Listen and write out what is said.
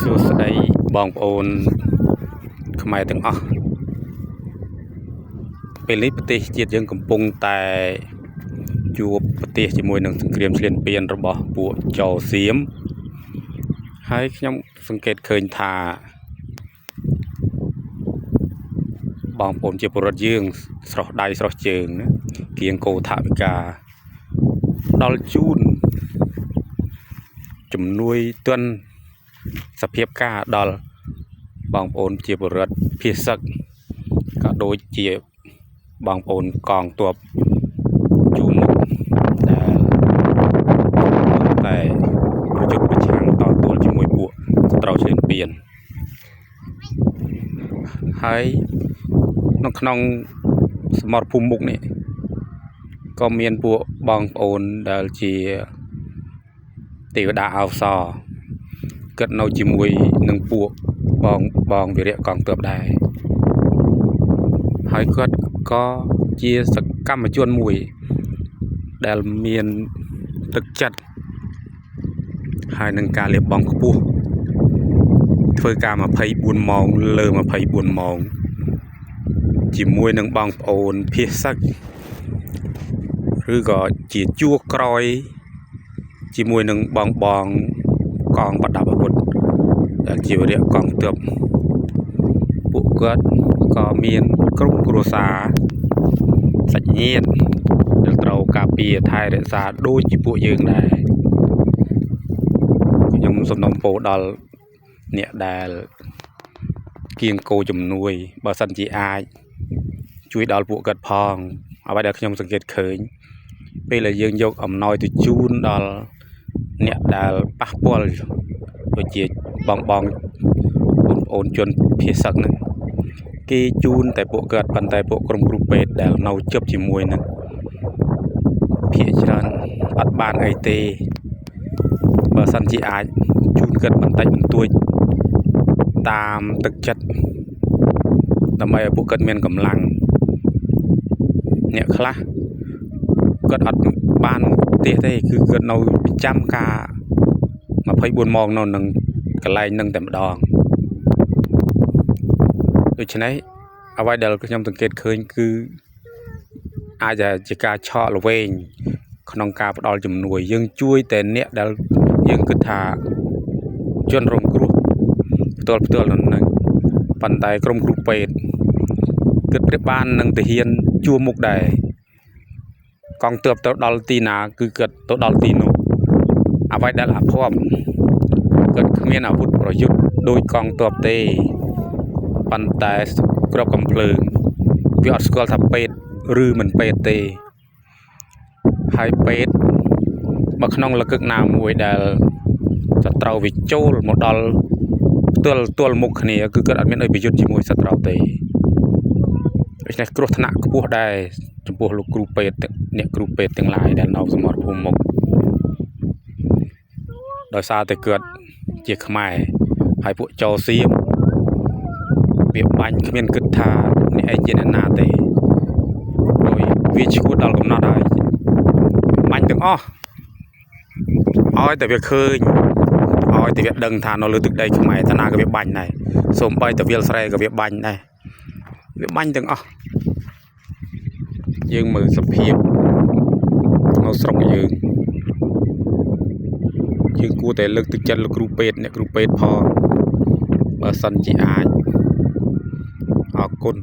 សួស្តីបងប្អូនខ្មែរទាំងអស់ពេលនេះប្រទេសជាតិយើងកំពុងតែជួបប្រទេសជាមួយនឹងសង្គ្រាមឈ្លានពានរបស់ពួកចោសៀមហើយខ្ញុំសង្កេតឃើញថាបងប្អូនជាពលរដ្ឋយើងស្រស់ដៃស្រស់ជើងណាគៀងគោថវិកាដល់ជូនជំនួយទន់សភាពការដល់បងប្អូនជាពលរដ្ឋភាគសឹកក៏ដូចជាបងប្អូនកងទ័ពជួរមុខតែប្រយុទ្ធប្រឆាំងតទល់ជាមួយពួកសត្រូវឈ្លានពានហើយក្នុងសមរភូមិមុខនេះក៏មានពួកបងប្អូនដែលជាទេវតាអវសរគិតនៅជាមួយនឹងពួកបងវីរៈកងទ័ពដែរហើយគាត់ក៏ជាសកម្មជនមួយដែលមានទឹកចិត្តហើយនឹងការលះបង់ខ្ពស់ធ្វើការ24ម៉ោងលើ24ម៉ោងជាមួយនឹងបងប្អូនភាគសឹកឬក៏ជាជួរក្រោយជាមួយនឹងបងកងប្រដាប់អាវុធដែលជាវីរៈកងទ័ពពួកគាត់ក៏មានក្រុមគ្រួសារសាច់ញាតិដែលត្រូវការពារថែរក្សាដូចជាពួកយើងដែរខ្ញុំសំណូមពរដល់អ្នកដែលគៀងគោជំនួយបើសិនជាអាចជួយដល់ពួកគាត់ផងអ្វីដែលខ្ញុំសង្កេតឃើញពេលដែលយើងយកអំណោយទៅជូនដល់អ្នកដែលប៉ះពាល់ដូចជាបងប្អូនជនភាគសឹកហ្នឹងគេជូនតែពួកគាត់ប៉ុន្តែពួកក្រុមគ្រូពេទ្យដែលនៅជិបជាមួយនឹងភាគច្រើនអត់បានអីទេបើសិនជាអាចជូនគាត់បន្តិចបន្តួចតាមទឹកចិត្តដើម្បីឲ្យពួកគាត់មានកម្លាំងអ្នកខ្លះគាត់អត់បានផ្ទះទេគឺគាត់នៅប្រចាំការ24ម៉ោងនៅនឹងកន្លែងនឹងតែម្ដងដូច្នេះអ្វីដែលខ្ញុំសង្កេតឃើញគឺអាចជាការឆក់ល្វែងក្នុងការផ្ដល់ជំនួយយើងជួយតែអ្នកដែលយើងគិតថាជនរងគ្រោះផ្ទាល់នឹងប៉ុន្តែក្រុមគ្រូពេទ្យគិតប្រៀបបាននឹងទាហានជួរមុខដែរកងទ័ពទៅដល់ទីណាគឺគាត់ទៅដល់ទីនោះអ្វីដែលអភ័ព្វគាត់គ្មានអាវុធប្រយុទ្ធដោយកងទ័ពទេប៉ុន្តែគ្រាប់កំភ្លើងវាអត់ស្គាល់ថាពេទ្យឬមិនពេទ្យទេហើយពេទ្យមកក្នុងលកឹកណាមួយដែលសត្រូវវាចូលមកដល់ទល់មុខគ្នាគឺគាត់អត់មានអីប្រយុទ្ធជាមួយសត្រូវទេដូច្នេះគ្រោះថ្នាក់ខ្ពស់ដែរចំពោះលោកគ្រូពេទ្យអ្នកគ្រូពេទ្យទាំងឡាយដែលនៅសមរភូមិមុខដោយសារតែគាត់ជាខ្មែរហើយពួកចោសៀមវាបាញ់គ្មានគិតថាអ្នកឯងជាអ្នកណាទេដោយវាឈួតដល់កំណត់ហើយបាញ់ទាំងអស់ឲ្យតែវាឃើញឲ្យតែវាដឹងថានៅលើទឹកដីខ្មែរតាណាក៏វាបាញ់ដែរសូម្បីតែវាលស្រែក៏វាបាញ់ដែរវាបាញ់ទាំងអស់យើងមើលសភាពនៅស្រុកយើងគួរតែលើកទឹកចិត្តលោកគ្រូពេទ្យអ្នកគ្រូពេទ្យផងបើសិនជាអាចអរគុណ